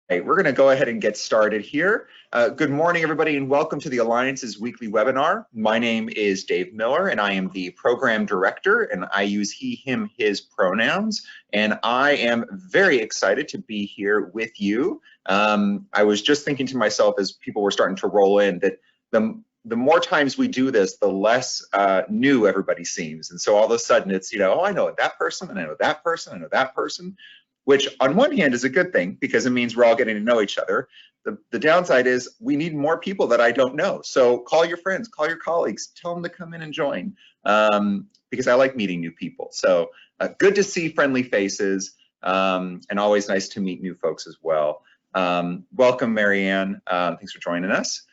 Hey, we're going to go ahead and get started here. Good morning, everybody, and welcome to the Alliance's weekly webinar. My name is Dave Miller, and I am the program director, and I use he, him, his pronouns. And I am very excited to be here with you. I was just thinking to myself as people were starting to roll in that the more times we do this, the less new everybody seems. And so all of a sudden it's, oh, I know that person, and I know that person, I know that person. Which on one hand is a good thing because it means we're all getting to know each other. The downside is we need more people that I don't know. So call your friends, call your colleagues, tell them to come in and join because I like meeting new people. So good to see friendly faces and always nice to meet new folks as well. Welcome, Marianne. Thanks for joining us.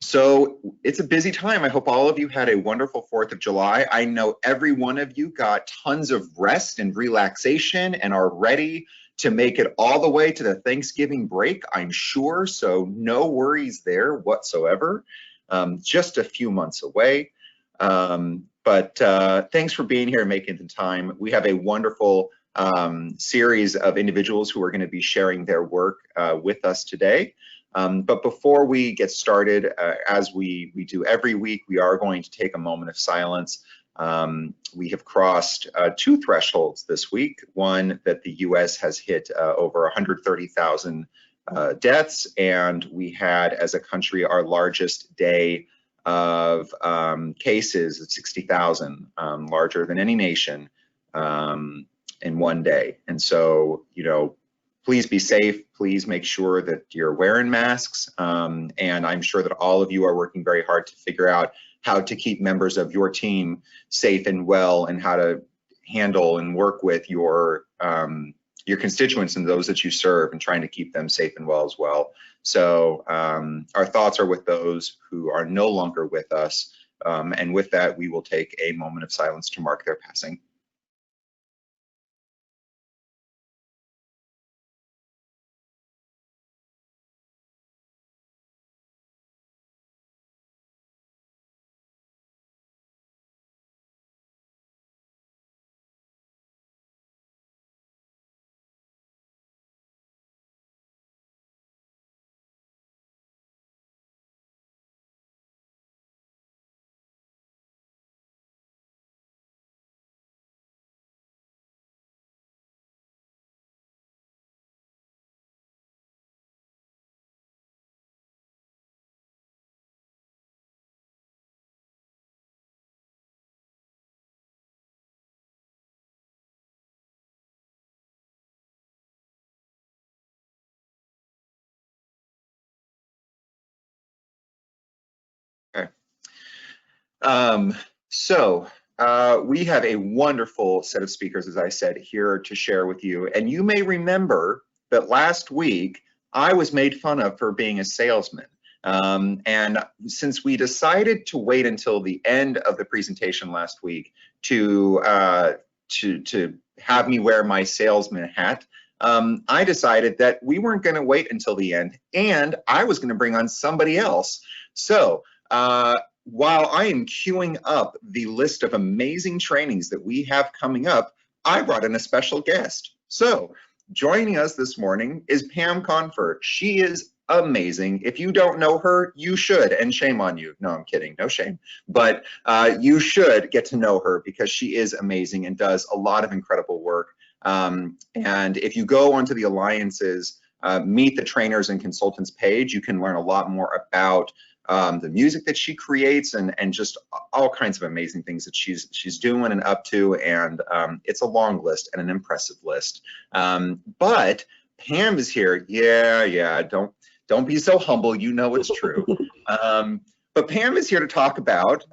So it's a busy time. I hope all of you had a wonderful 4th of July. I know every one of you got tons of rest and relaxation and are ready to make it all the way to the Thanksgiving break, I'm sure. So no worries there whatsoever. Just a few months away. But thanks for being here and making the time. We have a wonderful series of individuals who are going to be sharing their work with us today. But before we get started, as we do every week, we are going to take a moment of silence. We have crossed 2 thresholds this week. One, that the US has hit over 130,000 deaths, and we had, as a country, our largest day of cases at 60,000, larger than any nation in one day. And so, please be safe. Please make sure that you're wearing masks. And I'm sure that all of you are working very hard to figure out how to keep members of your team safe and well, and how to handle and work with your constituents and those that you serve, and trying to keep them safe and well as well. So our thoughts are with those who are no longer with us. And with that, we will take a moment of silence to mark their passing. Okay. We have a wonderful set of speakers, as I said, here to share with you. And you may remember that last week I was made fun of for being a salesman. And since we decided to wait until the end of the presentation last week to have me wear my salesman hat, I decided that we weren't going to wait until the end, and I was going to bring on somebody else. So while I am queuing up the list of amazing trainings that we have coming up, I brought in a special guest. So joining us this morning is Pam Confer. She is amazing. If you don't know her, you should, and shame on you. No, I'm kidding, no shame. But you should get to know her because she is amazing and does a lot of incredible work. And if you go onto the Alliance's Meet the Trainers and Consultants page, you can learn a lot more about the music that she creates and just all kinds of amazing things that she's doing and up to, and it's a long list and an impressive list. But Pam is here. Yeah, don't be so humble, you know it's true. But Pam is here to talk about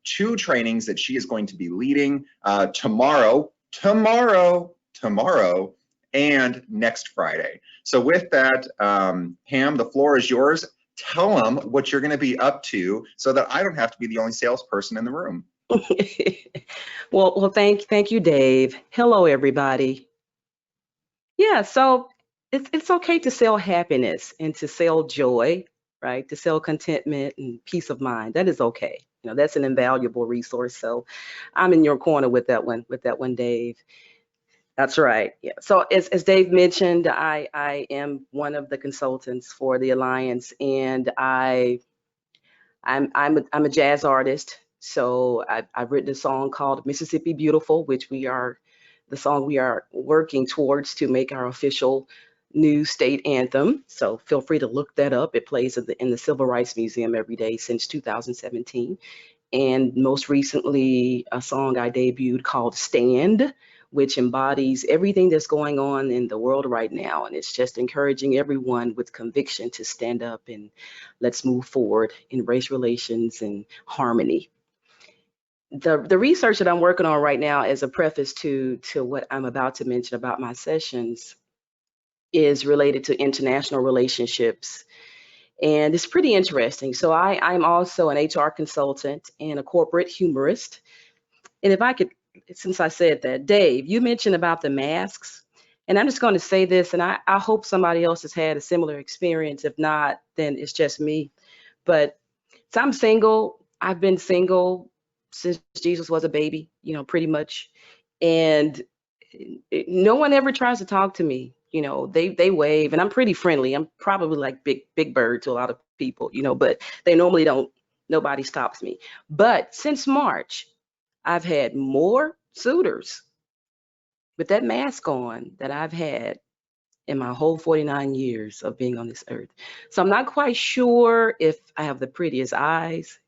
2 trainings that she is going to be leading tomorrow, and next Friday. So with that, Pam, the floor is yours. Tell them what you're going to be up to so that I don't have to be the only salesperson in the room. Well, thank you, Dave. Hello, everybody. Yeah, so it's okay to sell happiness and to sell joy, right? To sell contentment and peace of mind. That is okay. That's an invaluable resource. So I'm in your corner with that one, Dave. That's right. Yeah. So as Dave mentioned, I am one of the consultants for the Alliance, and I'm a jazz artist. So I've written a song called Mississippi Beautiful, which the song we are working towards to make our official new state anthem. So feel free to look that up. It plays in the Civil Rights Museum every day since 2017. And most recently, a song I debuted called Stand, which embodies everything that's going on in the world right now. And it's just encouraging everyone with conviction to stand up and let's move forward in race relations and harmony. The research that I'm working on right now, as a preface to what I'm about to mention about my sessions, is related to international relationships, and it's pretty interesting. So I'm also an HR consultant and a corporate humorist. And if I could, since I said that, Dave, you mentioned about the masks, and I'm just going to say this, and I hope somebody else has had a similar experience. If not, then it's just me. But so I'm single. I've been single since Jesus was a baby, pretty much. And no one ever tries to talk to me. They wave, and I'm pretty friendly. I'm probably like big bird to a lot of people, but they normally don't. Nobody stops me. But since March, I've had more suitors with that mask on that I've had in my whole 49 years of being on this earth. So I'm not quite sure if I have the prettiest eyes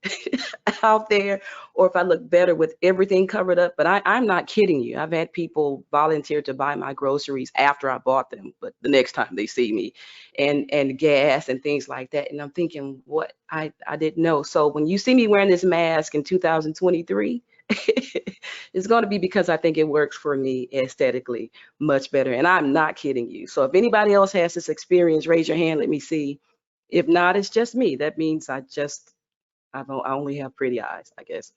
out there or if I look better with everything covered up, but I'm not kidding you. I've had people volunteer to buy my groceries after I bought them, but the next time they see me, and gas and things like that. And I'm thinking, what? I didn't know. So when you see me wearing this mask in 2023, it's going to be because I think it works for me aesthetically much better. And I'm not kidding you. So if anybody else has this experience, raise your hand. Let me see. If not, it's just me. That means I only have pretty eyes, I guess.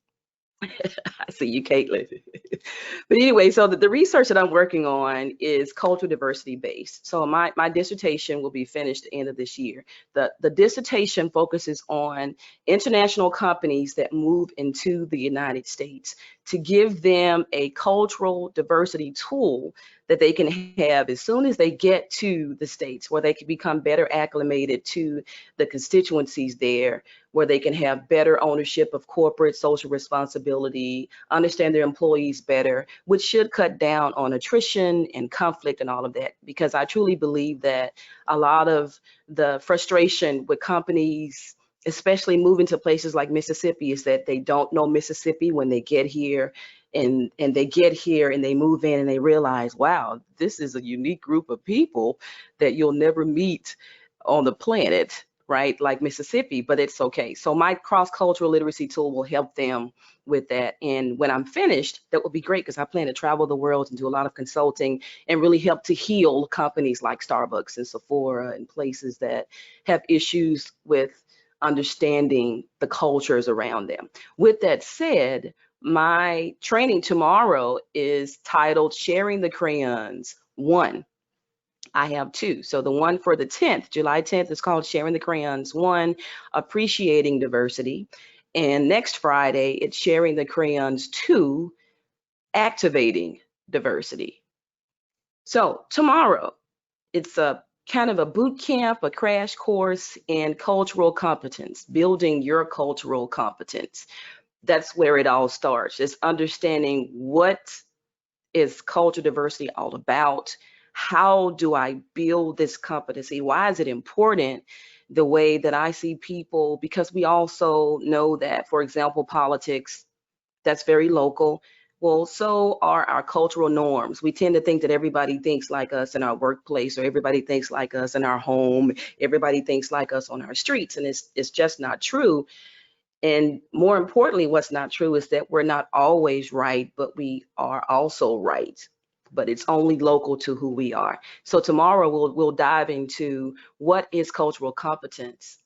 I see you, Caitlin. But anyway, so the research that I'm working on is cultural diversity based. So my dissertation will be finished at the end of this year. The dissertation focuses on international companies that move into the United States to give them a cultural diversity tool that they can have as soon as they get to the States, where they can become better acclimated to the constituencies there, where they can have better ownership of corporate social responsibility, understand their employees better, which should cut down on attrition and conflict and all of that. Because I truly believe that a lot of the frustration with companies, especially moving to places like Mississippi, is that they don't know Mississippi when they get here. And they get here and they move in and they realize, wow, this is a unique group of people that you'll never meet on the planet, right? Like Mississippi, but it's okay. So my cross-cultural literacy tool will help them with that. And when I'm finished, that will be great because I plan to travel the world and do a lot of consulting and really help to heal companies like Starbucks and Sephora and places that have issues with understanding the cultures around them. With that said, my training tomorrow is titled Sharing the Crayons 1. I have 2. So the one for the 10th, July 10th, is called Sharing the Crayons 1, Appreciating Diversity. And next Friday, it's Sharing the Crayons 2, Activating Diversity. So tomorrow, it's a kind of a boot camp, a crash course in cultural competence, building your cultural competence. That's where it all starts. It's understanding what is cultural diversity all about? How do I build this competency? Why is it important the way that I see people? Because we also know that, for example, politics, that's very local. Well, so are our cultural norms. We tend to think that everybody thinks like us in our workplace, or everybody thinks like us in our home, everybody thinks like us on our streets, and it's just not true. And more importantly, what's not true is that we're not always right, but we are also right. But it's only local to who we are. So tomorrow we'll dive into what is cultural competence.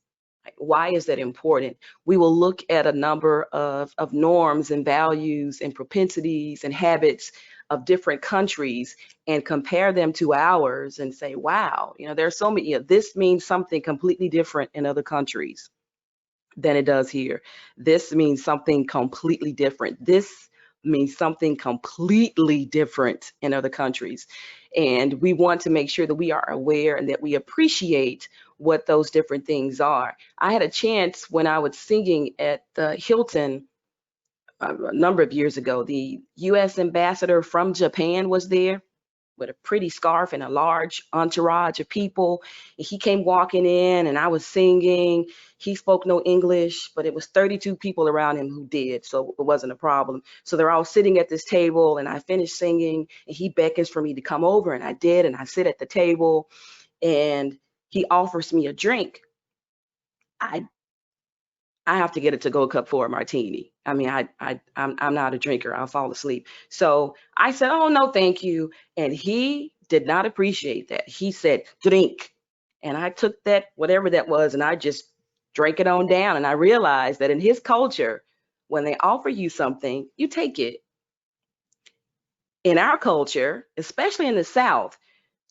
Why is that important? We will look at a number of norms and values and propensities and habits of different countries and compare them to ours and say, wow, there's so many, this means something completely different in other countries than it does here. This means something completely different. This means something completely different in other countries. And we want to make sure that we are aware and that we appreciate what those different things are. I had a chance when I was singing at the Hilton a number of years ago. The U.S. ambassador from Japan was there with a pretty scarf and a large entourage of people. And he came walking in and I was singing. He spoke no English, but it was 32 people around him who did, so it wasn't a problem. So they're all sitting at this table and I finished singing and he beckons for me to come over and I did, and I sit at the table and he offers me a drink. I have to get a to-go cup for a martini. I mean, I'm not a drinker. I'll fall asleep. So I said, "Oh no, thank you." And he did not appreciate that. He said, "Drink." And I took that, whatever that was, and I just drank it on down. And I realized that in his culture, when they offer you something, you take it. In our culture, especially in the South,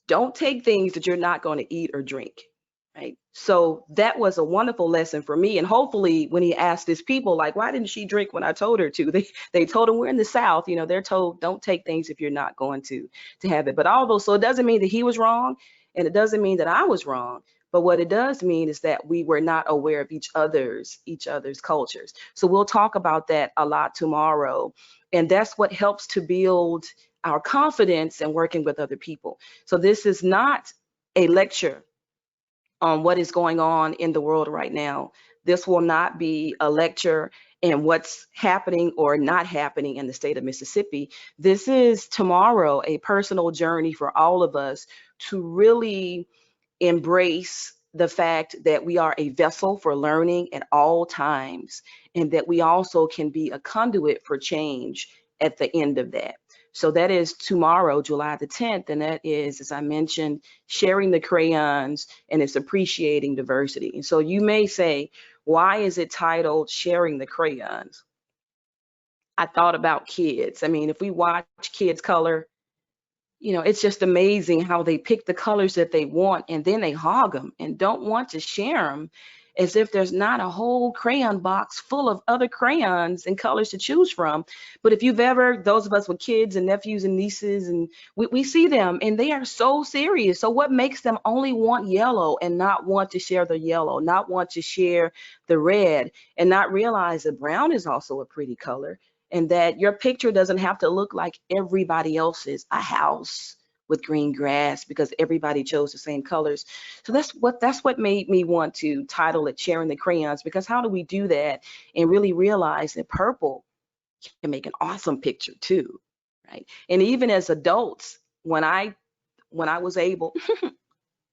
don't take things that you're not going to eat or drink. Right. So that was a wonderful lesson for me. And hopefully when he asked his people, like, why didn't she drink when I told her to? They told him, we're in the South, you know, they're told don't take things if you're not going to have it. But although, so it doesn't mean that he was wrong and it doesn't mean that I was wrong. But what it does mean is that we were not aware of each other's cultures. So we'll talk about that a lot tomorrow. And that's what helps to build our confidence in working with other people. So this is not a lecture on what is going on in the world right now. This will not be a lecture in what's happening or not happening in the state of Mississippi. This is tomorrow a personal journey for all of us to really embrace the fact that we are a vessel for learning at all times, and that we also can be a conduit for change at the end of that. So that is tomorrow, July the 10th, and that is, as I mentioned, sharing the crayons, and it's appreciating diversity. And so you may say, why is it titled Sharing the Crayons? I thought about kids. I mean, if we watch kids color, you know, it's just amazing how they pick the colors that they want and then they hog them and don't want to share them, as if there's not a whole crayon box full of other crayons and colors to choose from. But if you've ever, those of us with kids and nephews and nieces, and we see them and they are so serious. So what makes them only want yellow and not want to share the yellow, not want to share the red, and not realize that brown is also a pretty color, and that your picture doesn't have to look like everybody else's, a house with green grass, because everybody chose the same colors. So that's what made me want to title it Sharing the Crayons, because how do we do that and really realize that purple can make an awesome picture too, right? And even as adults, when I was able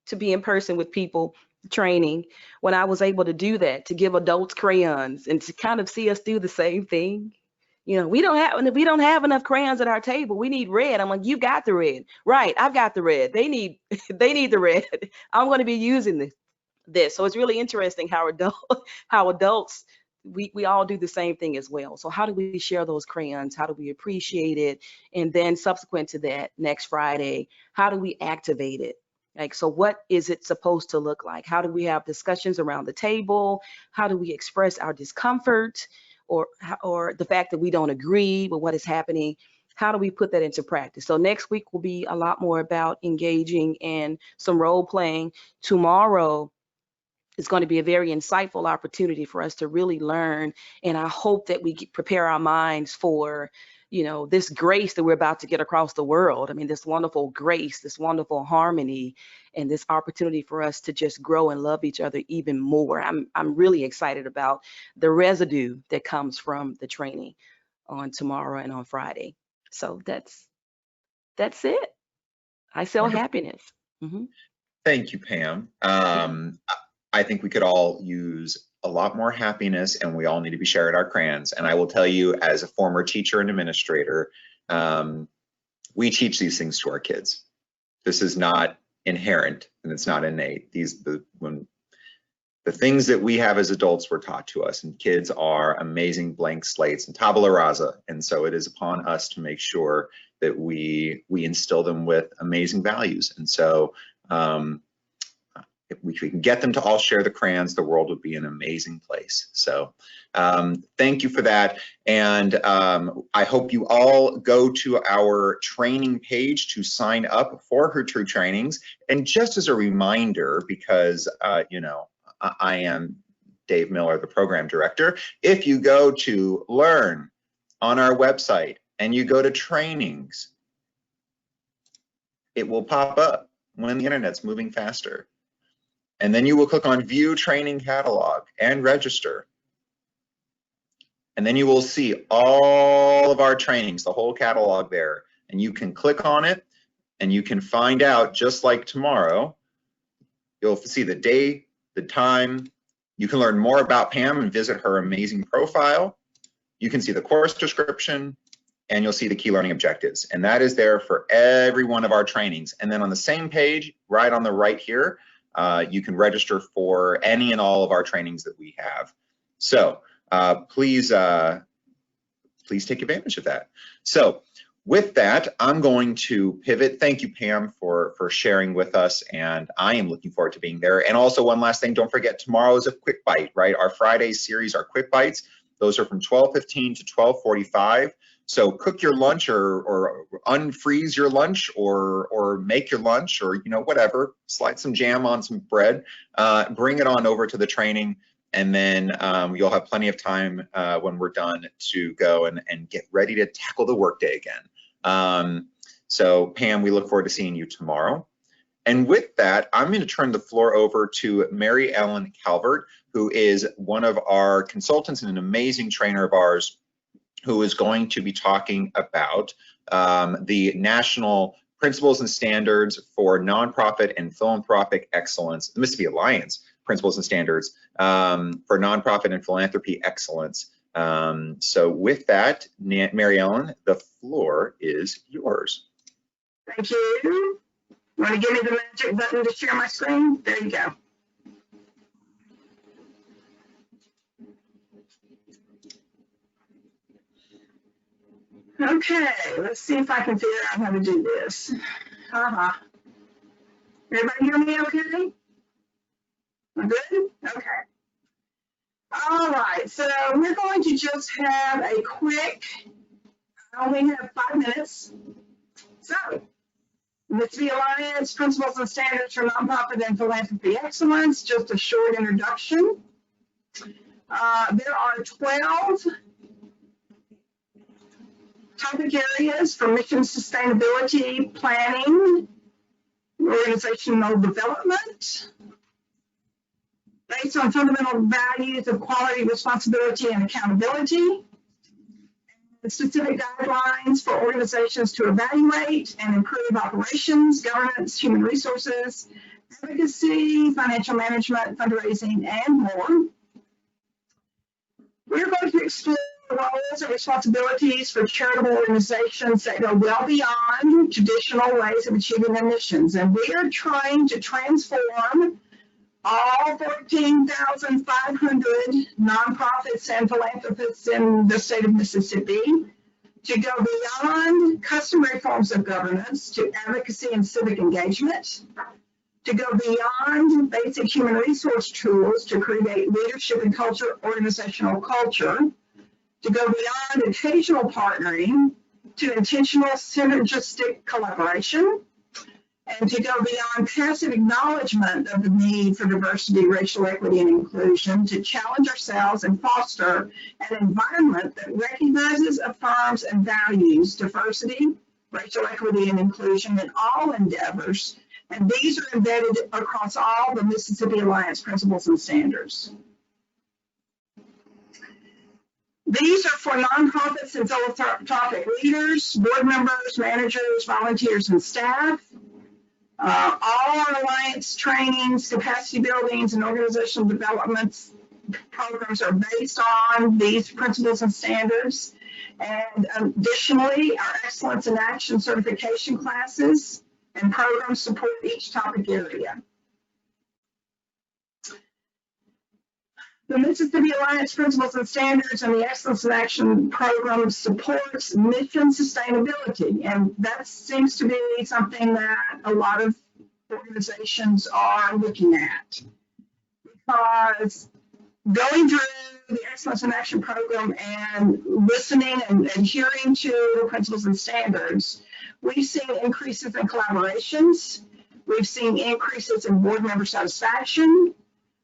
to be in person with people training, when I was able to do that, to give adults crayons and to kind of see us do the same thing. You know, we don't have enough crayons at our table. We need red. I'm like, you got the red. Right, I've got the red. They need the red. I'm going to be using this. So it's really interesting how adults, we all do the same thing as well. So how do we share those crayons? How do we appreciate it? And then subsequent to that, next Friday, how do we activate it? Like, so what is it supposed to look like? How do we have discussions around the table? How do we express our discomfort or the fact that we don't agree with what is happening? How do we put that into practice? So next week will be a lot more about engaging in some role playing. Tomorrow is going to be a very insightful opportunity for us to really learn. And I hope that we prepare our minds for, you know, this grace that we're about to get across the world. I mean, this wonderful grace, this wonderful harmony, and this opportunity for us to just grow and love each other even more. I'm really excited about the residue that comes from the training on tomorrow and on Friday. So that's it. I sell Wonderful. happiness. Mm-hmm. Thank you, Pam. Yeah. I think we could all use a lot more happiness, and we all need to be sharing our crayons. And I will tell you, as a former teacher and administrator, we teach these things to our kids. This is not inherent and it's not innate. When the things that we have as adults were taught to us, and kids are amazing blank slates and tabula rasa. And so it is upon us to make sure that we instill them with amazing values. And so if we can get them to all share the crayons, the world would be an amazing place. So thank you for that. And I hope you all go to our training page to sign up for her true trainings. And just as a reminder, because, you know, I am Dave Miller, the program director, if you go to Learn on our website and you go to trainings, it will pop up when the internet's moving faster. And then you will click on View Training Catalog and Register. And then you will see all of our trainings, the whole catalog there. And you can click on it and you can find out, just like tomorrow, you'll see the day, the time. You can learn more about Pam and visit her amazing profile. You can see the course description and you'll see the key learning objectives. And that is there for every one of our trainings. And then on the same page, right on the right here, you can register for any and all of our trainings that we have. So please take advantage of that. So with that, I'm going to pivot. Thank you, Pam, for sharing with us, and I am looking forward to being there. And also one last thing, don't forget, tomorrow is a quick bite, right? Our Friday series are quick bites. Those are from 12:15 to 12:45. So cook your lunch or unfreeze your lunch or make your lunch, or, you know, whatever, slide some jam on some bread, bring it on over to the training, and then you'll have plenty of time when we're done to go and get ready to tackle the workday again. So Pam, we look forward to seeing you tomorrow. And with that, I'm going to turn the floor over to Mary Ellen Calvert, who is one of our consultants and an amazing trainer of ours, who is going to be talking about the National Principles and Standards for Nonprofit and Philanthropic Excellence, the Mississippi Alliance Principles and Standards for Nonprofit and Philanthropy Excellence. So with that, Mary Ellen, the floor is yours. Thank you. Want to give me the magic button to share my screen? There you go. Okay, let's see if I can figure out how to do this. Everybody hear me okay? I'm good? Okay. All right, so we're going to just have a quick, I only have 5 minutes. So, Mississippi Alliance Principles and Standards for Nonprofit and Philanthropy Excellence, just a short introduction. There are 12 topic areas for mission sustainability, planning, organizational development, based on fundamental values of quality, responsibility, and accountability. Specific guidelines for organizations to evaluate and improve operations, governance, human resources, advocacy, financial management, fundraising, and more. We're going to explore the roles and responsibilities for charitable organizations that go well beyond traditional ways of achieving their missions. And we are trying to transform all 14,500 nonprofits and philanthropists in the state of Mississippi to go beyond customary forms of governance to advocacy and civic engagement, to go beyond basic human resource tools to create leadership and culture, organizational culture, to go beyond occasional partnering to intentional synergistic collaboration, and to go beyond passive acknowledgement of the need for diversity, racial equity, and inclusion, to challenge ourselves and foster an environment that recognizes, affirms, and values diversity, racial equity, and inclusion in all endeavors. And these are embedded across all the Mississippi Alliance Principles and Standards. These are for nonprofits and philanthropic leaders, board members, managers, volunteers, and staff. All our Alliance trainings, capacity buildings, and organizational developments programs are based on these principles and standards. And additionally, our Excellence in Action certification classes and programs support each topic area. The Mississippi Alliance Principles and Standards and the Excellence in Action program supports mission sustainability, and that seems to be something that a lot of organizations are looking at. Because going through the Excellence in Action program and listening and adhering to the principles and standards, we've seen increases in collaborations. We've seen increases in board member satisfaction.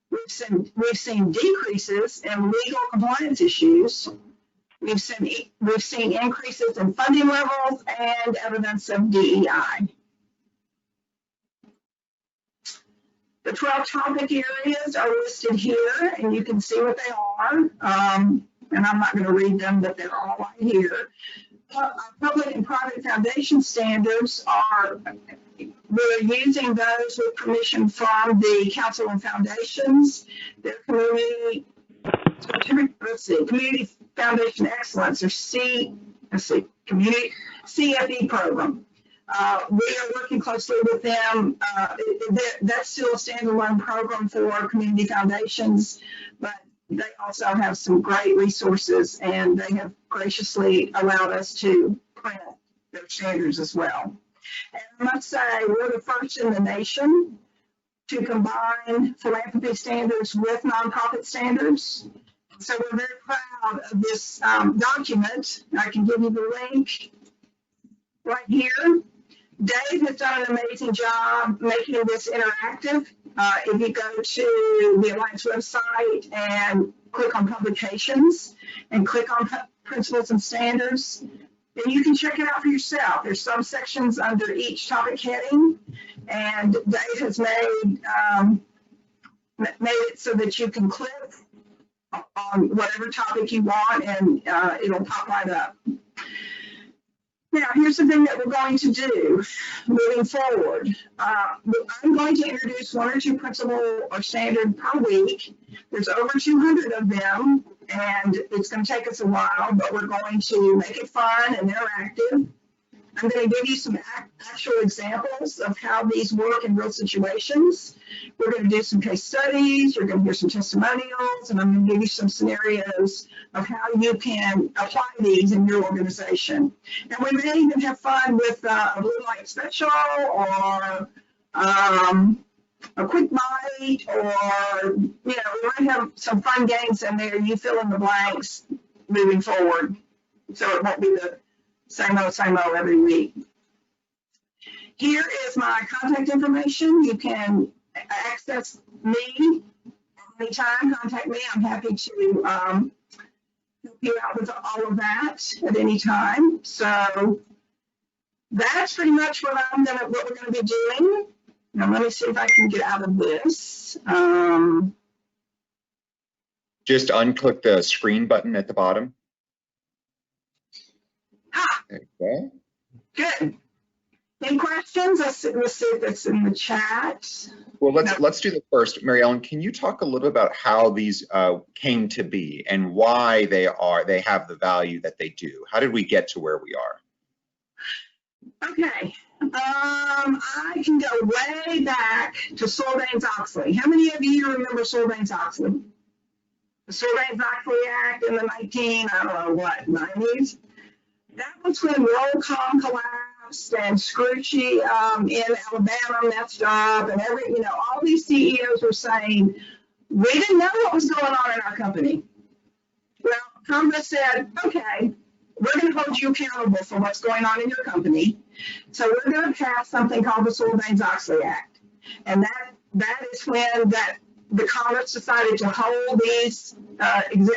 We've seen decreases in legal compliance issues. We've seen increases in funding levels and evidence of DEI. The 12 topic areas are listed here, and you can see what they are. And I'm not going to read them, but they're all right here. Public and private foundation standards we're using those with permission from the Council on Foundations, their community Foundation Excellence, or community CFE program. We are working closely with them. That's still a standalone program for community foundations, but they also have some great resources, and they have graciously allowed us to print their standards as well. And I must say, we're the first in the nation to combine philanthropy standards with nonprofit standards. So we're very proud of this document. I can give you the link right here. Dave has done an amazing job making this interactive. If you go to the Alliance website and click on publications and click on principles and standards, then you can check it out for yourself. There's subsections under each topic heading, and Dave has made it so that you can click on whatever topic you want, and it'll pop right up. Now, here's the thing that we're going to do moving forward. I'm going to introduce 1 or 2 principle or standard per week. There's over 200 of them, and it's going to take us a while, but we're going to make it fun and interactive. I'm going to give you some actual examples of how these work in real situations. We're going to do some case studies, you're going to hear some testimonials, and I'm going to give you some scenarios of how you can apply these in your organization. And we may even have fun with a blue light special, or a quick bite, or, we might have some fun games in there. You fill in the blanks moving forward, so it won't be the same old every week. Here is my contact information. You can access me anytime. Contact me. I'm happy to help you out with all of that at any time. So that's pretty much what we're gonna be doing. Now let me see if I can get out of this. Just unclick the screen button at the bottom. Okay. Good. Any questions? Let's see if it's in the chat. Well, let's do the first. Mary Ellen, can you talk a little about how these came to be and why they have the value that they do? How did we get to where we are? Okay. I can go way back to Sarbanes-Oxley. How many of you remember Sarbanes-Oxley? The Sarbanes-Oxley Act in the 90s? That was when Rollcom collapsed and Scroochie in Alabama messed up, and all these CEOs were saying, we didn't know what was going on in our company. Well, Congress said, okay, we're going to hold you accountable for what's going on in your company. So we're going to pass something called the Sarbanes-Oxley Act. And that is when the Congress decided to hold these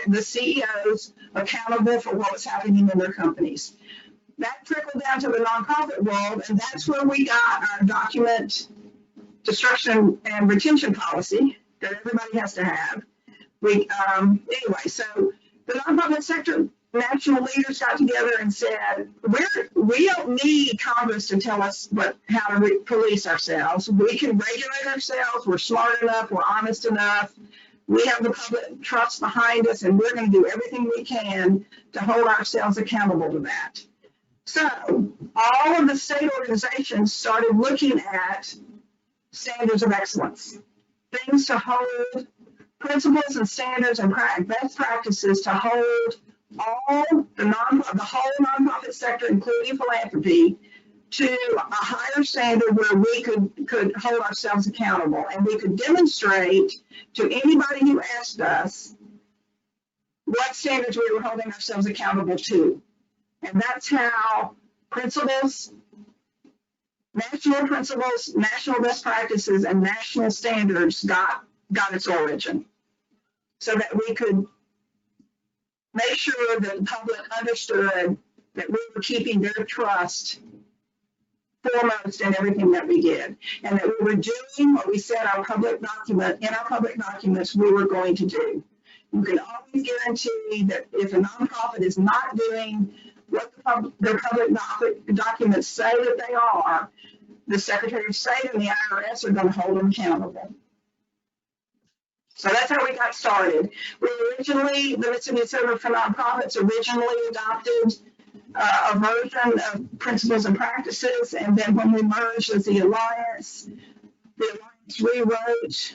the CEOs accountable for what was happening in their companies. That trickled down to the nonprofit world, and that's where we got our document destruction and retention policy that everybody has to have. Anyway, so the nonprofit sector national leaders got together and said, we don't need Congress to tell us how to police ourselves. We can regulate ourselves. We're smart enough. We're honest enough. We have the public trust behind us, and we're going to do everything we can to hold ourselves accountable to that. So all of the state organizations started looking at standards of excellence, things to hold, principles and standards and best practices to hold all the whole nonprofit sector, including philanthropy, to a higher standard where we could hold ourselves accountable, and we could demonstrate to anybody who asked us what standards we were holding ourselves accountable to. And that's how principles, national best practices, and national standards got its origin, so that we could make sure that the public understood that we were keeping their trust foremost in everything that we did, and that we were doing what we said in our public documents we were going to do. You can always guarantee that if a nonprofit is not doing what their public documents say that they are, the Secretary of State and the IRS are going to hold them accountable. So that's how we got started. The Mississippi Center for Nonprofits originally adopted a version of principles and practices, and then when we merged as the Alliance rewrote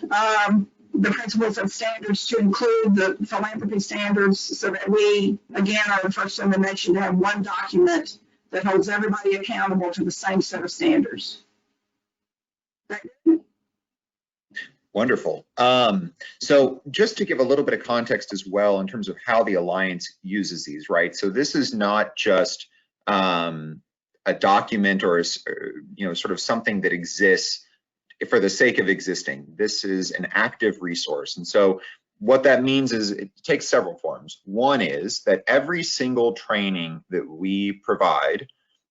the principles and standards to include the philanthropy standards, so that we, again, are the first in the nation to have one document that holds everybody accountable to the same set of standards. Wonderful. So just to give a little bit of context as well in terms of how the Alliance uses these, right? So this is not just a document or sort of something that exists for the sake of existing. This is an active resource. And so what that means is it takes several forms. One is that every single training that we provide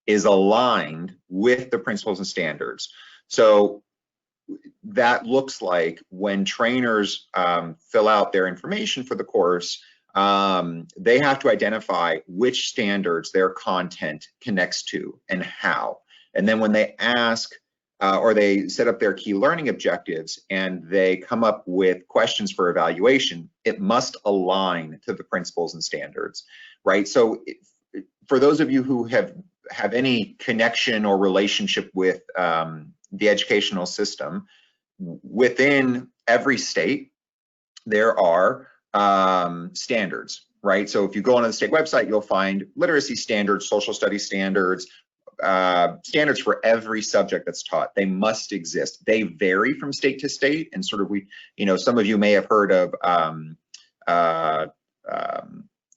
is aligned with the principles and standards. So that looks like when trainers fill out their information for the course, they have to identify which standards their content connects to and how. And then when they ask or they set up their key learning objectives and they come up with questions for evaluation, it must align to the principles and standards, right? So for those of you who have any connection or relationship with the educational system, within every state, there are standards, right? So if you go onto the state website, you'll find literacy standards, social studies standards, standards for every subject that's taught. They must exist. They vary from state to state, and sort of some of you may have heard of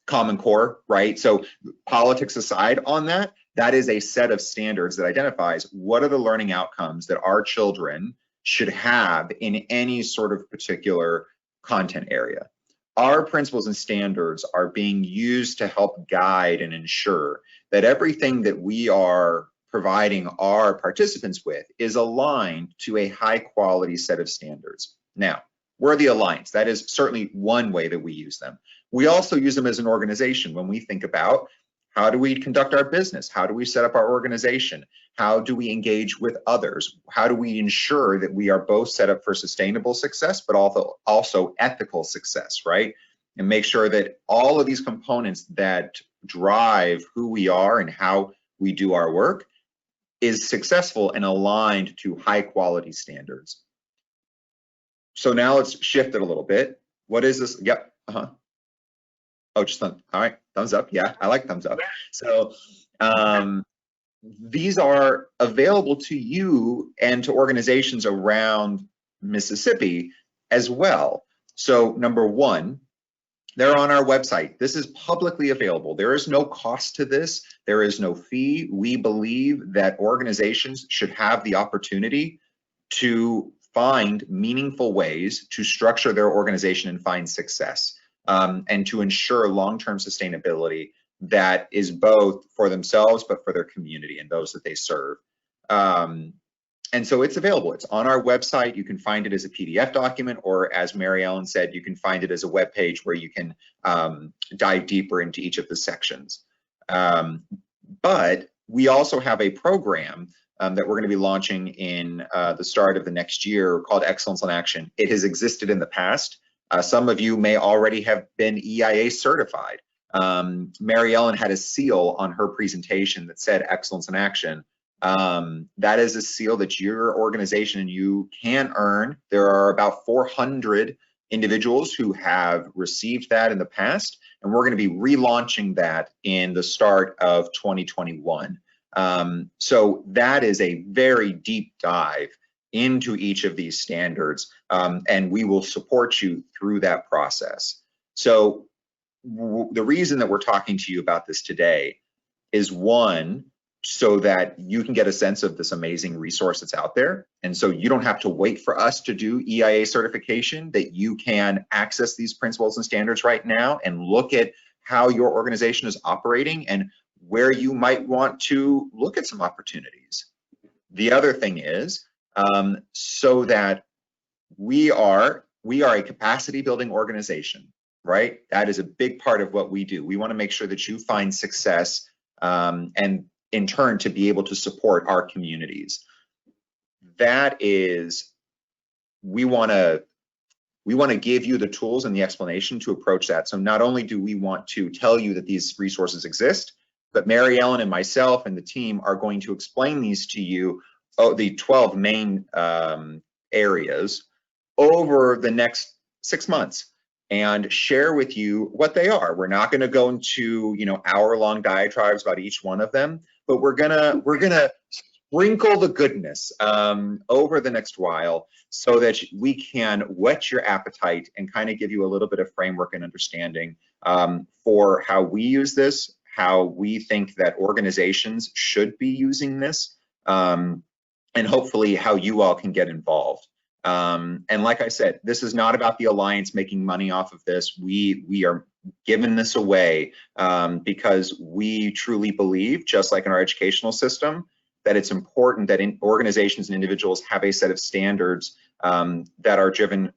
Common Core, right? So politics aside on that, that is a set of standards that identifies what are the learning outcomes that our children should have in any sort of particular content area. Our principles and standards are being used to help guide and ensure that everything that we are providing our participants with is aligned to a high quality set of standards. Now, we're the Alliance. That is certainly one way that we use them. We also use them as an organization when we think about how do we conduct our business? How do we set up our organization? How do we engage with others? How do we ensure that we are both set up for sustainable success, but also ethical success, right? And make sure that all of these components that drive who we are and how we do our work is successful and aligned to high quality standards. So now let's shift it a little bit. What is this? Yep. Oh, just all right. Thumbs up. Yeah, I like thumbs up. So these are available to you and to organizations around Mississippi as well. So number one, they're on our website. This is publicly available. There is no cost to this. There is no fee. We believe that organizations should have the opportunity to find meaningful ways to structure their organization and find success, and to ensure long-term sustainability that is both for themselves, but for their community and those that they serve. And so it's available. It's on our website. You can find it as a PDF document, or as Mary Ellen said, you can find it as a web page where you can dive deeper into each of the sections. But we also have a program that we're going to be launching in the start of the next year called Excellence in Action. It has existed in the past. Some of you may already have been EIA certified. Mary Ellen had a seal on her presentation that said Excellence in Action. That is a seal that your organization and you can earn. There are about 400 individuals who have received that in the past, and we're going to be relaunching that in the start of 2021. So that is a very deep dive into each of these standards, and we will support you through that process. So the reason that we're talking to you about this today is, one, so that you can get a sense of this amazing resource that's out there. And so you don't have to wait for us to do EIA certification, that you can access these principles and standards right now and look at how your organization is operating and where you might want to look at some opportunities. The other thing is, so that we are a capacity building organization, right? That is a big part of what we do. We want to make sure that you find success, and in turn to be able to support our communities. That is, we want to give you the tools and the explanation to approach that. So not only do we want to tell you that these resources exist, but Mary Ellen and myself and the team are going to explain these to you, the 12 main areas, over the next 6 months, and share with you what they are. We're not going to go into, hour-long diatribes about each one of them, but we're gonna sprinkle the goodness over the next while, so that we can whet your appetite and kind of give you a little bit of framework and understanding for how we use this, how we think that organizations should be using this, and hopefully how you all can get involved. And like I said, this is not about the Alliance making money off of this. We are giving this away because we truly believe, just like in our educational system, that it's important that organizations and individuals have a set of standards that are driven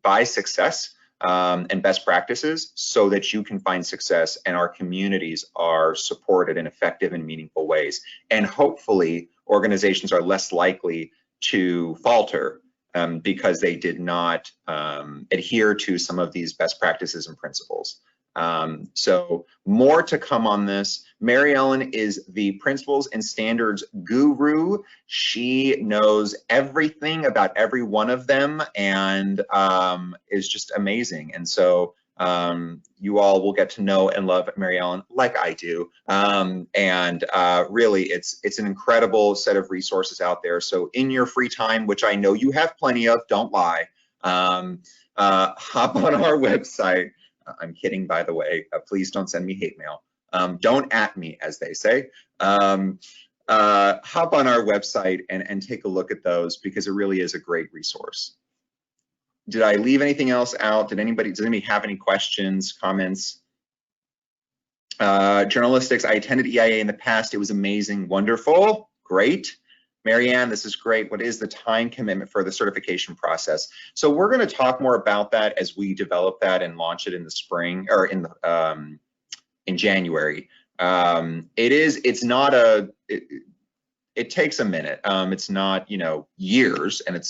by success and best practices, so that you can find success and our communities are supported in effective and meaningful ways. And hopefully organizations are less likely to falter because they did not adhere to some of these best practices and principles. So more to come on this. Mary Ellen is the principles and standards guru. She knows everything about every one of them, and is just amazing. And so you all will get to know and love Mary Ellen like I do. Really, it's an incredible set of resources out there. So in your free time, which I know you have plenty of, don't lie, hop on our website. I'm kidding, by the way. Please don't send me hate mail. Don't at me, as they say. Hop on our website and take a look at those, because it really is a great resource. Did I leave anything else out? Does anybody have any questions, comments? Journalistics, I attended EIA in the past. It was amazing, wonderful, great. Marianne, this is great. What is the time commitment for the certification process? So we're going to talk more about that as we develop that and launch it in the spring, or in January. It takes a minute. It's not, years, and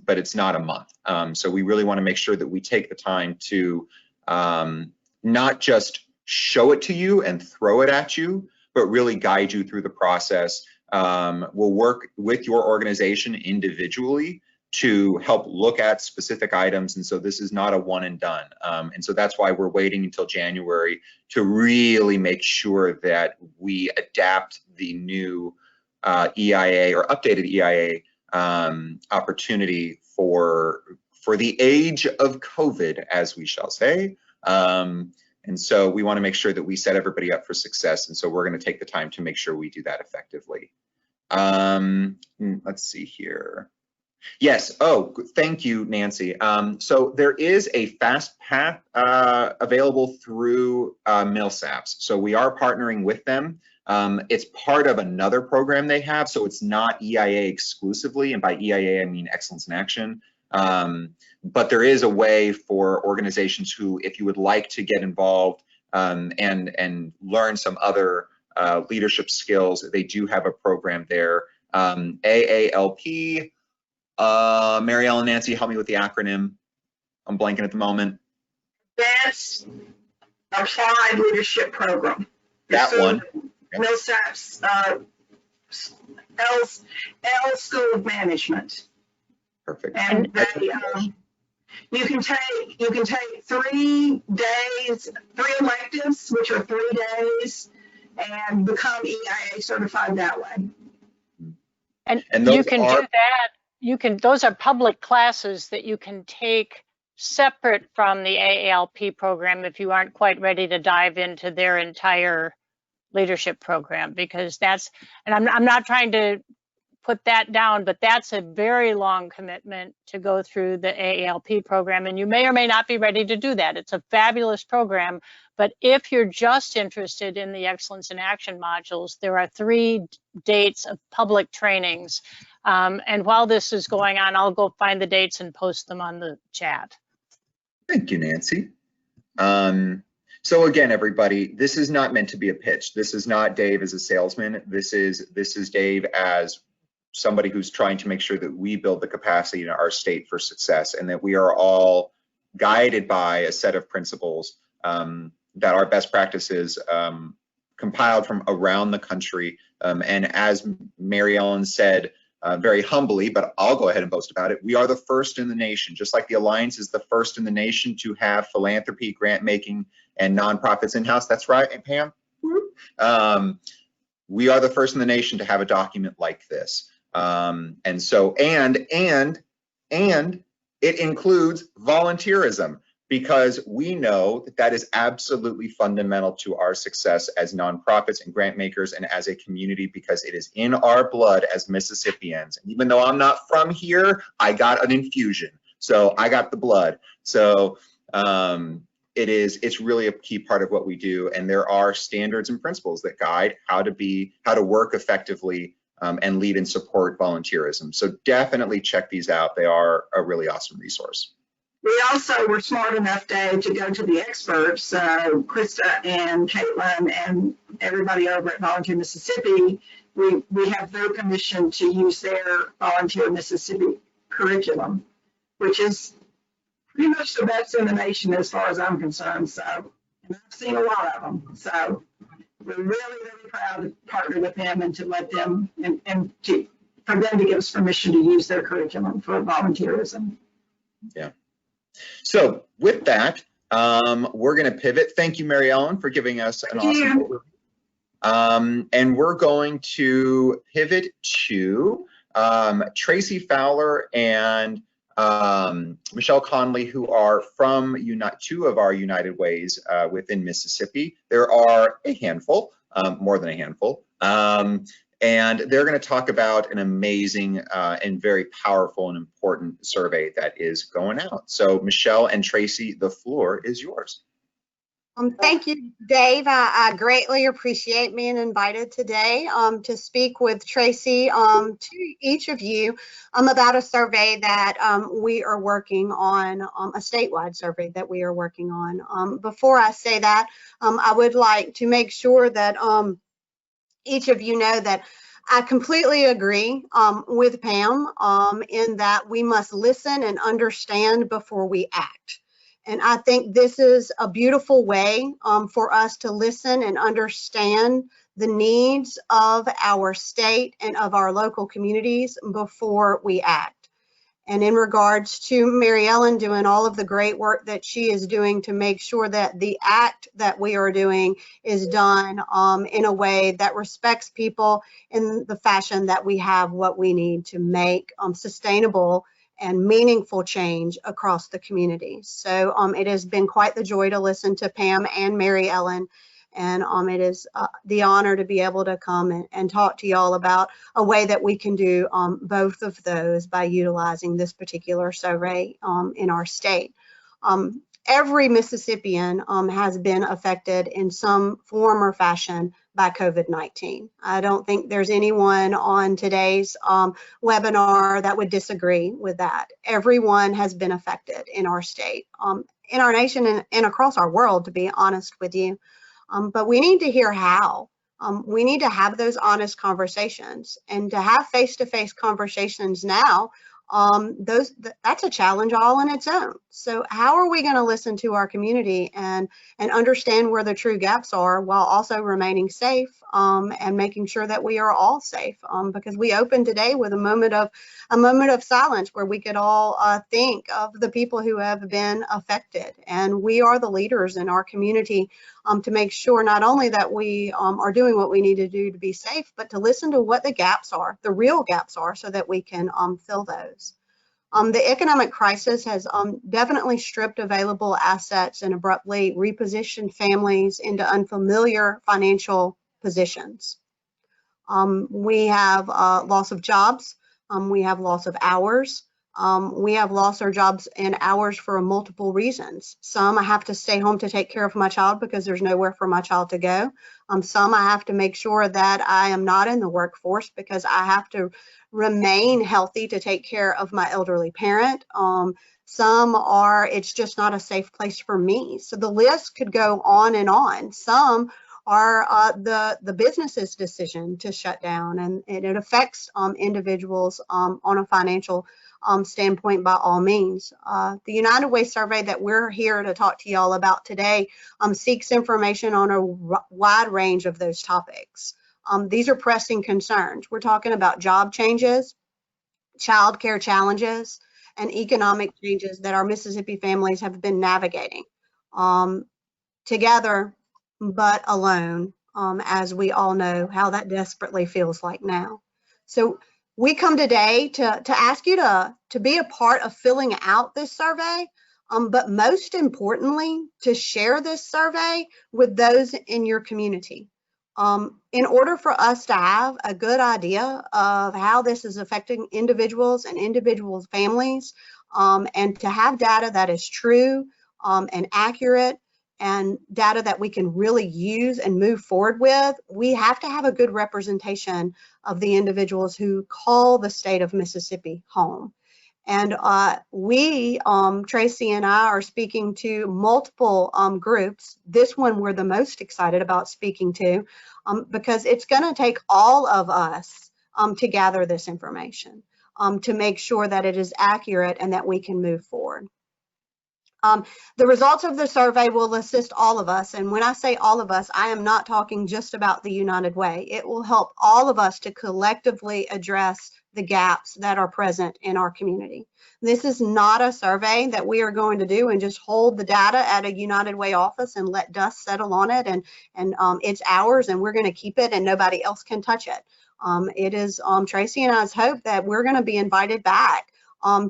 but it's not a month. So we really want to make sure that we take the time to not just show it to you and throw it at you, but really guide you through the process. We'll work with your organization individually to help look at specific items. And so this is not a one and done. And so that's why we're waiting until January to really make sure that we adapt the new EIA or updated EIA opportunity for the age of COVID, as we shall say. And so we want to make sure that we set everybody up for success. And so we're going to take the time to make sure we do that effectively. Let's see here. Yes. Oh, thank you, Nancy. So there is a fast path available through MilSAPs. So we are partnering with them. It's part of another program they have, so it's not EIA exclusively, and by EIA I mean Excellence in Action. But there is a way for organizations who, if you would like to get involved and learn some other leadership skills, they do have a program there. AALP, Mary Ellen, Nancy, help me with the acronym. I'm blanking at the moment. Advanced Applied Leadership Program. That one. MilSAP's L School of Management. Perfect. And they, you can take 3 days, 3 electives, which are 3 days, and become EIA certified that way. And those you can do that. You can, those are public classes that you can take separate from the AALP program if you aren't quite ready to dive into their entire leadership program, because that's, and I'm not trying to put that down, but that's a very long commitment to go through the AALP program, and you may or may not be ready to do that. It's a fabulous program, but if you're just interested in the Excellence in Action modules, there are 3 dates of public trainings. And while this is going on, I'll go find the dates and post them on the chat. Thank you, Nancy. So again, everybody, this is not meant to be a pitch. This is not Dave as a salesman. This is Dave as somebody who's trying to make sure that we build the capacity in our state for success, and that we are all guided by a set of principles that are best practices compiled from around the country. And as Mary Ellen said, very humbly, but I'll go ahead and boast about it, we are the first in the nation, just like the Alliance is the first in the nation to have philanthropy, grant making, and nonprofits in-house. That's right, Pam? We are the first in the nation to have a document like this. And so, and it includes volunteerism, because we know that that is absolutely fundamental to our success as nonprofits and grant makers and as a community, because it is in our blood as Mississippians. And even though I'm not from here, I got an infusion, so I got the blood. So it's really a key part of what we do, and there are standards and principles that guide how to work effectively and lead and support volunteerism. So definitely check these out. They are a really awesome resource. We also were smart enough, Dave, to go to the experts, Krista and Caitlin and everybody over at Volunteer Mississippi. We have their permission to use their Volunteer Mississippi curriculum, which is pretty much the best in the nation as far as I'm concerned. So, and I've seen a lot of them. So we're really, really proud to partner with them and to let them, for them to give us permission to use their curriculum for volunteerism. Yeah. So with that, we're going to pivot. Thank you, Mary Ellen, for giving us an awesome overview. And we're going to pivot to Tracie Fowler and Michelle Connelly, who are from two of our United Ways within Mississippi. There are a handful, more than a handful. And they're going to talk about an amazing and very powerful and important survey that is going out. So Michelle and Tracie, the floor is yours. Thank you, Dave. I greatly appreciate being invited today to speak with Tracie, to each of you about a survey that we are working on, a statewide survey that we are working on. Before I say that, I would like to make sure that each of you know that I completely agree with Pam in that we must listen and understand before we act. And I think this is a beautiful way for us to listen and understand the needs of our state and of our local communities before we act. And in regards to Mary Ellen doing all of the great work that she is doing to make sure that the act that we are doing is done in a way that respects people in the fashion that we have what we need to make sustainable and meaningful change across the community. So it has been quite the joy to listen to Pam and Mary Ellen, and it is the honor to be able to come and talk to y'all about a way that we can do both of those by utilizing this particular survey in our state. Every Mississippian has been affected in some form or fashion by COVID-19. I don't think there's anyone on today's webinar that would disagree with that. Everyone has been affected in our state, in our nation, and across our world, to be honest with you. But we need to hear how. We need to have those honest conversations, and to have face-to-face conversations now that's a challenge all on its own. So how are we going to listen to our community and understand where the true gaps are while also remaining safe, and making sure that we are all safe? Because we opened today with a moment of silence where we could all think of the people who have been affected, and we are the leaders in our community to make sure not only that we are doing what we need to do to be safe, but to listen to what the gaps are, the real gaps are, so that we can fill those. The economic crisis has definitely stripped available assets and abruptly repositioned families into unfamiliar financial positions. We have loss of jobs. We have loss of hours. We have lost our jobs and hours for multiple reasons. Some, I have to stay home to take care of my child because there's nowhere for my child to go. Some, I have to make sure that I am not in the workforce because I have to remain healthy to take care of my elderly parent. Some are, it's just not a safe place for me. So the list could go on and on. Some are the business's decision to shut down, and it affects individuals on a financial standpoint by all means. The United Way survey that we're here to talk to y'all about today seeks information on a wide range of those topics. These are pressing concerns. We're talking about job changes, child care challenges, and economic changes that our Mississippi families have been navigating together, but alone, as we all know how that desperately feels like now. So we come today to ask you to be a part of filling out this survey, but most importantly, to share this survey with those in your community. In order for us to have a good idea of how this is affecting individuals and individuals' families, and to have data that is true and accurate, and data that we can really use and move forward with, we have to have a good representation of the individuals who call the state of Mississippi home. And we, Tracie and I, are speaking to multiple groups. This one we're the most excited about speaking to because it's going to take all of us to gather this information, to make sure that it is accurate and that we can move forward. The results of the survey will assist all of us, and when I say all of us, I am not talking just about the United Way. It will help all of us to collectively address the gaps that are present in our community. This is not a survey that we are going to do and just hold the data at a United Way office and let dust settle on it, and it's ours and we're going to keep it and nobody else can touch it. It is Tracie and I's hope that we're going to be invited back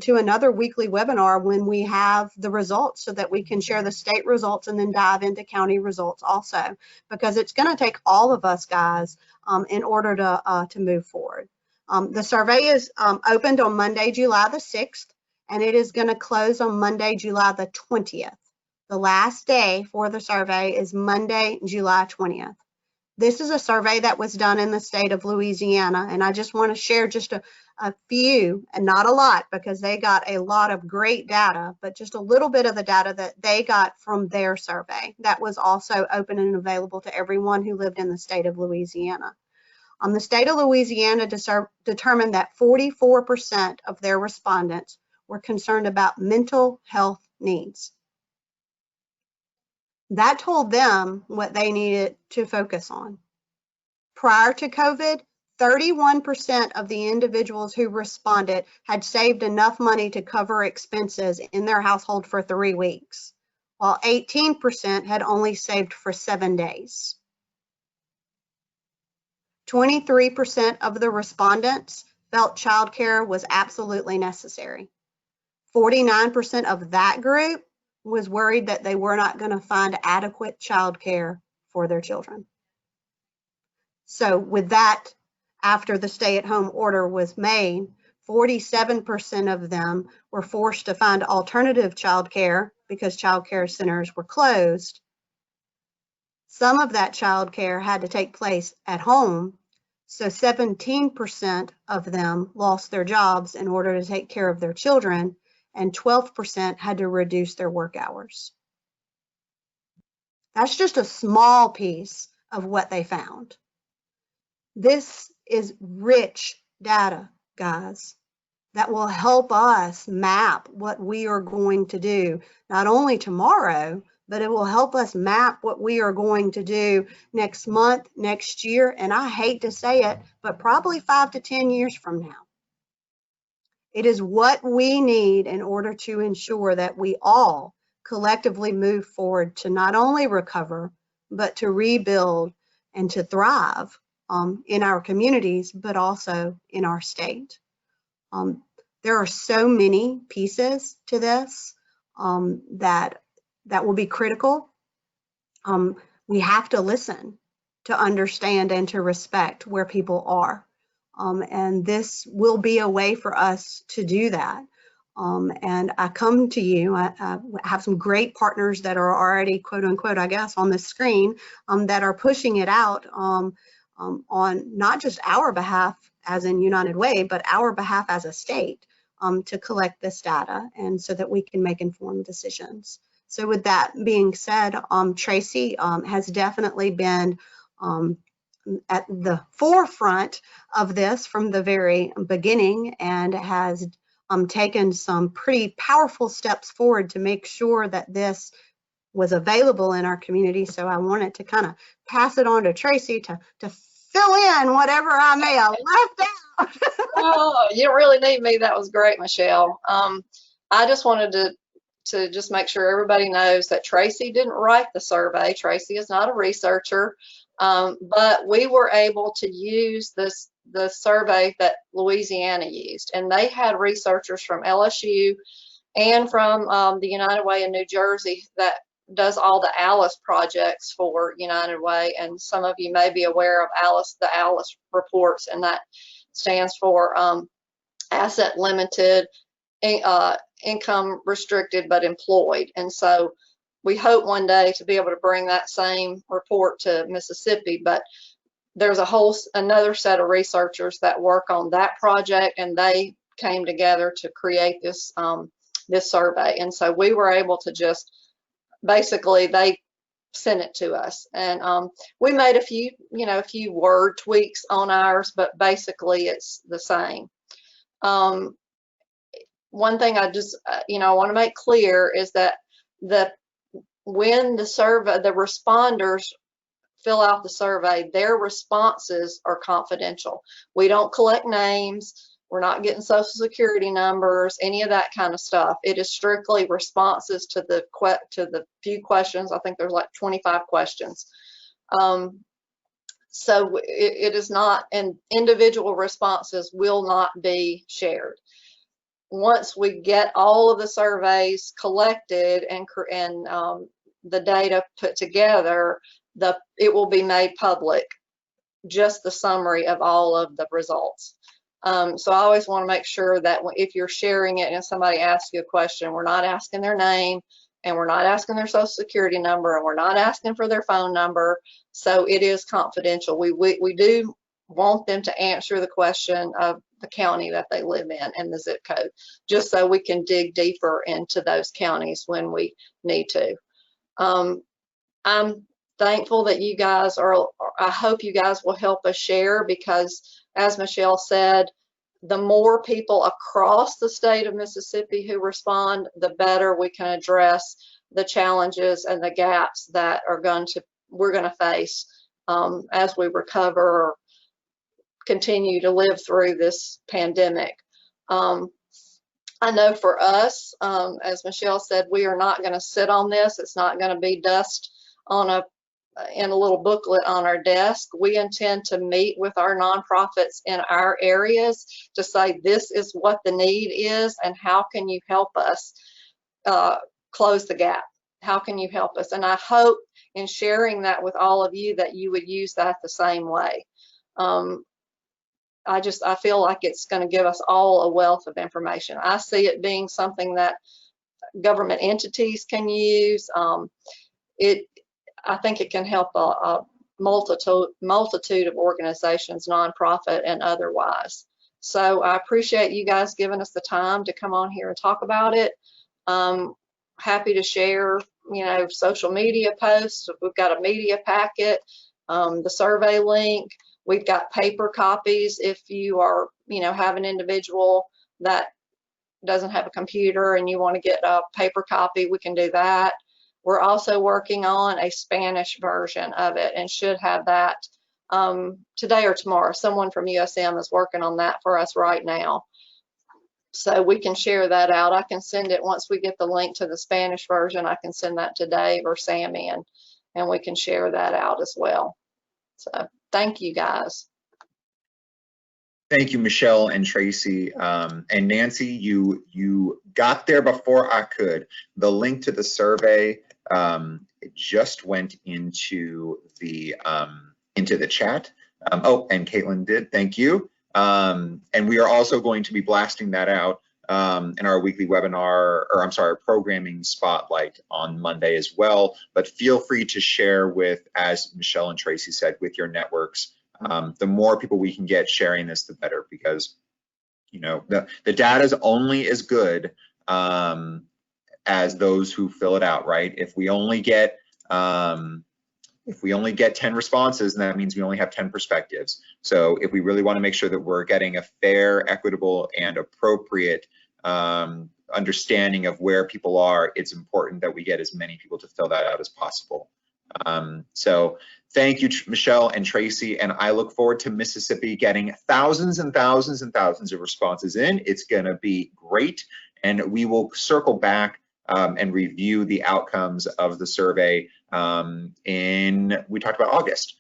to another weekly webinar when we have the results so that we can share the state results and then dive into county results also, because it's going to take all of us guys in order to move forward. The survey is opened on Monday, July the 6th, and it is going to close on Monday, July the 20th. The last day for the survey is Monday, July 20th. This is a survey that was done in the state of Louisiana, and I just want to share just a few, and not a lot because they got a lot of great data, but just a little bit of the data that they got from their survey that was also open and available to everyone who lived in the state of Louisiana. The state of Louisiana determined that 44% of their respondents were concerned about mental health needs. That told them what they needed to focus on. Prior to COVID, 31% of the individuals who responded had saved enough money to cover expenses in their household for 3 weeks, while 18% had only saved for 7 days. 23% of the respondents felt childcare was absolutely necessary. 49% of that group was worried that they were not going to find adequate childcare for their children. So with that, after the stay-at-home order was made, 47% of them were forced to find alternative childcare because childcare centers were closed. Some of that childcare had to take place at home, so 17% of them lost their jobs in order to take care of their children, and 12% had to reduce their work hours. That's just a small piece of what they found. This is rich data, guys. that will help us map what we are going to do, not only tomorrow, but it will help us map what we are going to do next month, next year, and I hate to say it, but probably 5 to 10 years from now. It is what we need in order to ensure that we all collectively move forward to not only recover, but to rebuild and to thrive in our communities, but also in our state. There are so many pieces to this that will be critical. We have to listen to understand and to respect where people are. And this will be a way for us to do that. And I come to you, I have some great partners that are already, quote unquote, I guess, on the screen that are pushing it out on not just our behalf as in United Way, but our behalf as a state to collect this data and so that we can make informed decisions. So with that being said, Tracie has definitely been at the forefront of this from the very beginning and has taken some pretty powerful steps forward to make sure that this was available in our community. So I wanted to kind of pass it on to Tracie to fill in whatever I may have left out. Oh, you don't really need me. That was great, Michelle. I just wanted to just make sure everybody knows that Tracie didn't write the survey. Tracie is not a researcher, but we were able to use the survey that Louisiana used, and they had researchers from LSU and from the United Way in New Jersey that does all the ALICE projects for United Way, and some of you may be aware of ALICE, the ALICE reports, and that stands for asset limited, income restricted but employed. And so we hope one day to be able to bring that same report to Mississippi, but there's another set of researchers that work on that project, and they came together to create this this survey. And so we were able to just basically, they sent it to us, and we made a few word tweaks on ours, but basically it's the same. One thing I just I want to make clear is that when the responders fill out the survey, their responses are confidential. We don't collect names. We're not getting social security numbers, any of that kind of stuff. It is strictly responses to the few questions. I think there's like 25 questions. So it is not, and individual responses will not be shared. Once we get all of the surveys collected and the data put together, it will be made public, just the summary of all of the results. So I always want to make sure that if you're sharing it and somebody asks you a question, we're not asking their name, and we're not asking their social security number, and we're not asking for their phone number. So it is confidential. We do want them to answer the question of the county that they live in and the zip code, just so we can dig deeper into those counties when we need to. I'm thankful that you guys I hope you guys will help us share, because as Michelle said, the more people across the state of Mississippi who respond, the better we can address the challenges and the gaps that we're going to face as we recover or continue to live through this pandemic. I know for us, as Michelle said, we are not going to sit on this. It's not going to be dust in a little booklet on our desk. We intend to meet with our nonprofits in our areas to say, this is what the need is, and how can you help us close the gap? How can you help us? And I hope in sharing that with all of you that you would use that the same way. I feel like it's going to give us all a wealth of information. I see it being something that government entities can use. I think it can help a multitude of organizations, nonprofit and otherwise. So I appreciate you guys giving us the time to come on here and talk about it. Happy to share, social media posts. We've got a media packet, the survey link. We've got paper copies if you are, have an individual that doesn't have a computer and you want to get a paper copy, we can do that. We're also working on a Spanish version of it and should have that today or tomorrow. Someone from USM is working on that for us right now. So we can share that out. I can send it once we get the link to the Spanish version. I can send that to Dave or Sammy, and we can share that out as well. So thank you, guys. Thank you, Michelle and Tracie. And Nancy, you got there before I could. The link to the survey it just went into the chat. Oh, and Caitlin did. Thank you. And we are also going to be blasting that out in our weekly webinar, or I'm sorry, programming spotlight on Monday as well. But feel free to share with, as Michelle and Tracie said, with your networks. The more people we can get sharing this, the better, because you know the data is only as good as those who fill it out, right? If we only get 10 responses, then that means we only have 10 perspectives. So if we really want to make sure that we're getting a fair, equitable, and appropriate understanding of where people are, it's important that we get as many people to fill that out as possible. So thank you, Michelle and Tracie, and I look forward to Mississippi getting thousands and thousands and thousands of responses in. It's going to be great, and we will circle back and review the outcomes of the survey we talked about August.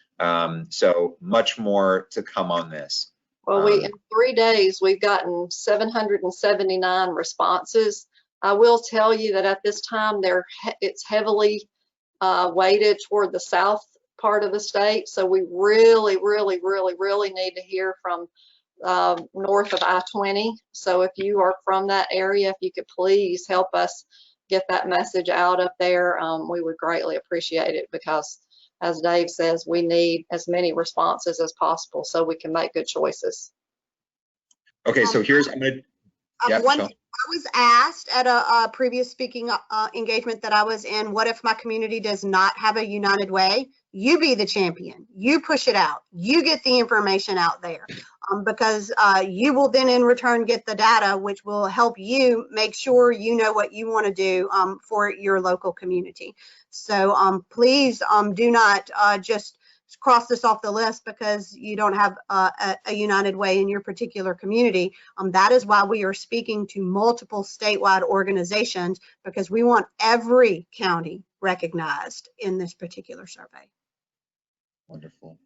So much more to come on this. Well, in 3 days, we've gotten 779 responses. I will tell you that at this time, it's heavily weighted toward the south part of the state. So we really, really, really, really need to hear from north of I-20. So if you are from that area, if you could please help us get that message out up there, we would greatly appreciate it, because as Dave says, we need as many responses as possible so we can make good choices. Okay, so here's, I'm gonna, yeah, I was asked at a previous speaking engagement that I was in, what if my community does not have a united way? You be the champion. You push it out. You get the information out there, because you will then in return get the data, which will help you make sure you know what you want to do for your local community. So please do not just cross this off the list because you don't have a united way in your particular community. That is why we are speaking to multiple statewide organizations, because we want every county recognized in this particular survey. Wonderful.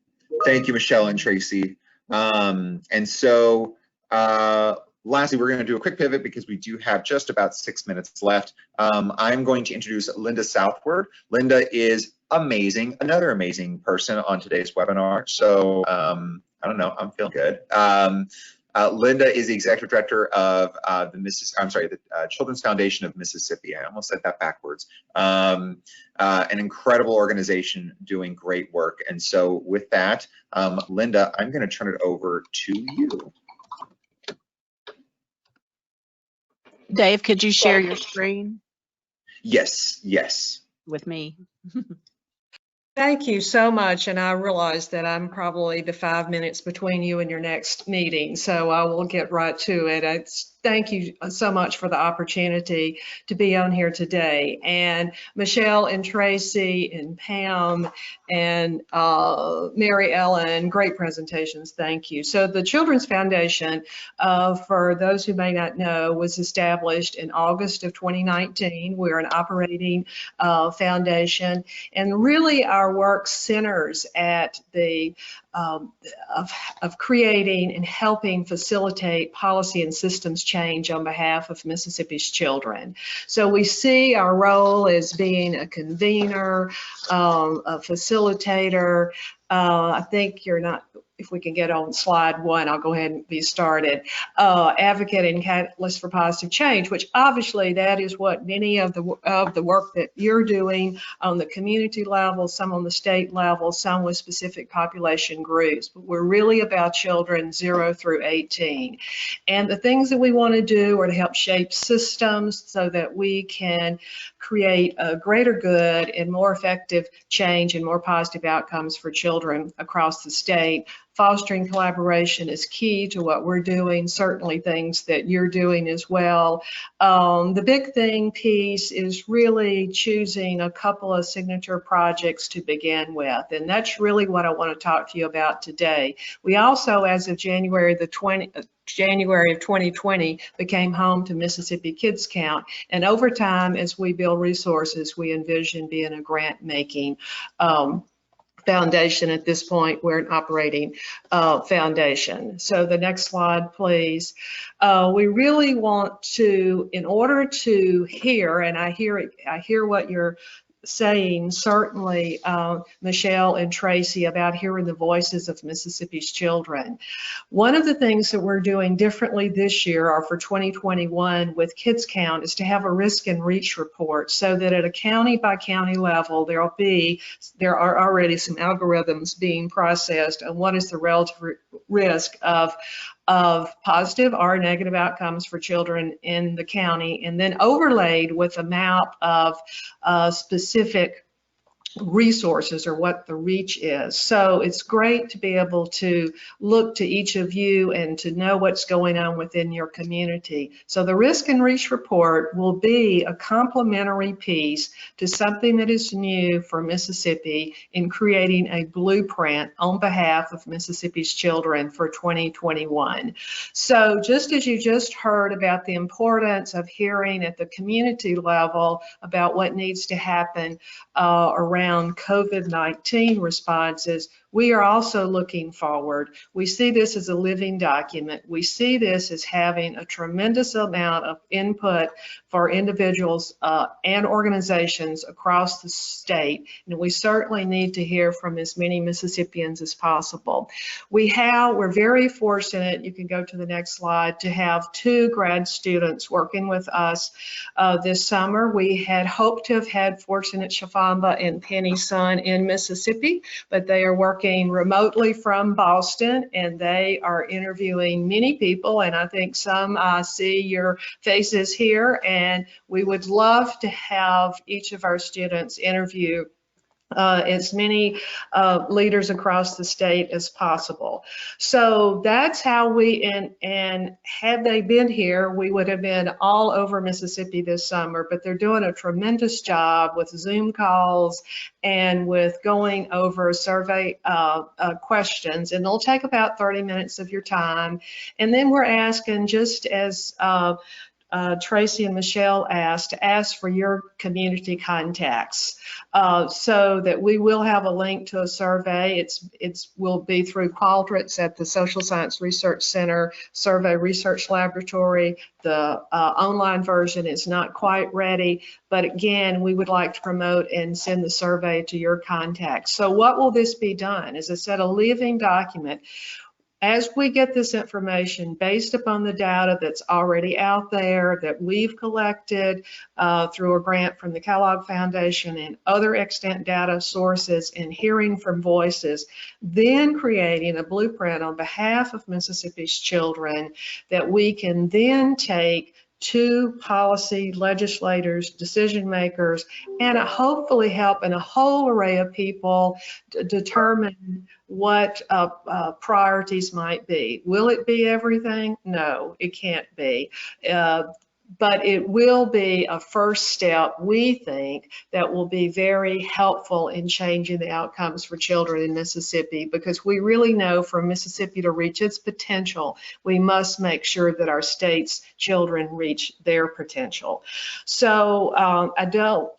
Thank you, Michelle and Tracie. And so lastly, we're going to do a quick pivot because we do have just about 6 minutes left. I'm going to introduce Linda Southward. Linda is amazing, another amazing person on today's webinar. So I don't know, I'm feeling good. Linda is the executive director of the Children's Foundation of Mississippi. I almost said that backwards. An incredible organization doing great work. And so with that, Linda, I'm going to turn it over to you. Dave, could you share your screen? Yes, yes. With me. Thank you so much, and I realize that I'm probably the 5 minutes between you and your next meeting, so I will get right to it. Thank you so much for the opportunity to be on here today. And Michelle and Tracie and Pam and Mary Ellen, great presentations, thank you. So the Children's Foundation, for those who may not know, was established in August of 2019. We're an operating foundation, and really our work centers at the of creating and helping facilitate policy and systems change on behalf of Mississippi's children. So we see our role as being a convener, a facilitator. I think you're not, if we can get on slide 1, I'll go ahead and be started. Advocate and catalyst for positive change, which obviously that is what many of the work that you're doing on the community level, some on the state level, some with specific population groups. But we're really about children 0 through 18. And the things that we want to do are to help shape systems so that we can create a greater good and more effective change and more positive outcomes for children across the state fostering collaboration is key to what we're doing, certainly things that you're doing as well. The big thing piece is really choosing a couple of signature projects to begin with, and that's really what I want to talk to you about today. We also, as of January of 2020, became home to Mississippi Kids Count, and over time, as we build resources, we envision being a grant-making foundation. At this point, we're an operating foundation. So the next slide, please. We really want to, in order to hear, and I hear what you're saying, certainly, Michelle and Tracie, about hearing the voices of Mississippi's children. One of the things that we're doing differently this year, or for 2021 with Kids Count, is to have a risk and reach report, so that at a county by county level, there are already some algorithms being processed on what is the relative risk of positive or negative outcomes for children in the county, and then overlaid with a map of specific resources, or what the reach is. So it's great to be able to look to each of you and to know what's going on within your community. So the risk and reach report will be a complementary piece to something that is new for Mississippi in creating a blueprint on behalf of Mississippi's children for 2021. So just as you just heard about the importance of hearing at the community level about what needs to happen around COVID-19 responses, we are also looking forward. We see this as a living document. We see this as having a tremendous amount of input for individuals and organizations across the state, and we certainly need to hear from as many Mississippians as possible. We're very fortunate, you can go to the next slide, to have 2 grad students working with us this summer. We had hoped to have had Fortunate Shafamba and Penny Sun in Mississippi, but they are working remotely from Boston, and they are interviewing many people, and I think some see your faces here, and we would love to have each of our students interview as many leaders across the state as possible. So that's how and had they been here, we would have been all over Mississippi this summer, but they're doing a tremendous job with Zoom calls and with going over survey questions, and they'll take about 30 minutes of your time. And then we're asking, just as Tracie and Michelle asked, to ask for your community contacts, so that we will have a link to a survey. It will be through Qualtrics at the Social Science Research Center Survey Research Laboratory. The online version is not quite ready, but again, we would like to promote and send the survey to your contacts. So what will this be done? As I said, a living document. As we get this information based upon the data that's already out there that we've collected through a grant from the Kellogg Foundation and other extant data sources, and hearing from voices, then creating a blueprint on behalf of Mississippi's children that we can then take to policy legislators, decision makers, and hopefully helping a whole array of people determine what priorities might be. Will it be everything? No, it can't be. But it will be a first step, we think, that will be very helpful in changing the outcomes for children in Mississippi, because we really know for Mississippi to reach its potential, we must make sure that our state's children reach their potential. So I don't,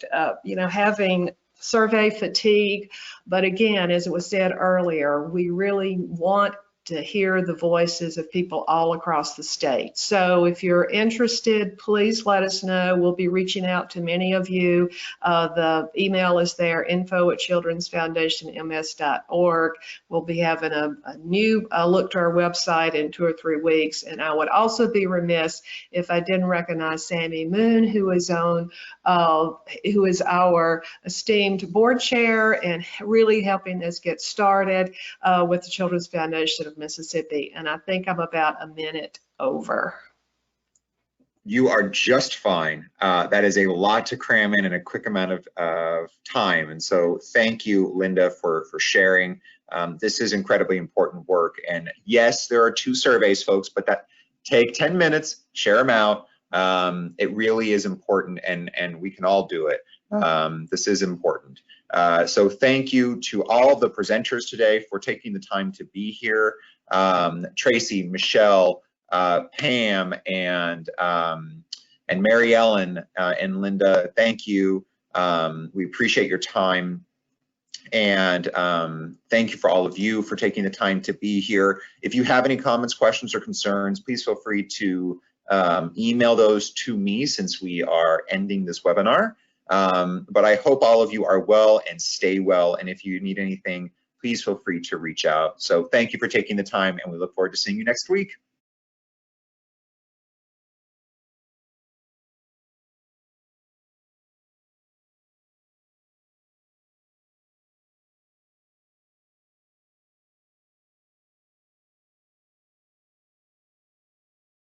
having survey fatigue, but again, as it was said earlier, we really want to hear the voices of people all across the state. So if you're interested, please let us know. We'll be reaching out to many of you. The email is there, info@childrensfoundationms.org. We'll be having a new look to our website in 2 or 3 weeks. And I would also be remiss if I didn't recognize Sammy Moon, who is our esteemed board chair and really helping us get started with the Children's Foundation of Mississippi. And I think I'm about a minute over. You are just fine. That is a lot to cram in a quick amount of time. And so thank you, Linda, for sharing This is incredibly important work. And yes, there are 2 surveys, folks, but that take 10 minutes, share them out. It really is important, and we can all do it. This is important. So thank you to all of the presenters today for taking the time to be here. Tracie, Michelle, Pam, and Mary Ellen and Linda, thank you. We appreciate your time. And thank you for all of you for taking the time to be here. If you have any comments, questions, or concerns, please feel free to email those to me since we are ending this webinar. But I hope all of you are well and stay well. And if you need anything, please feel free to reach out. So thank you for taking the time, and we look forward to seeing you next week.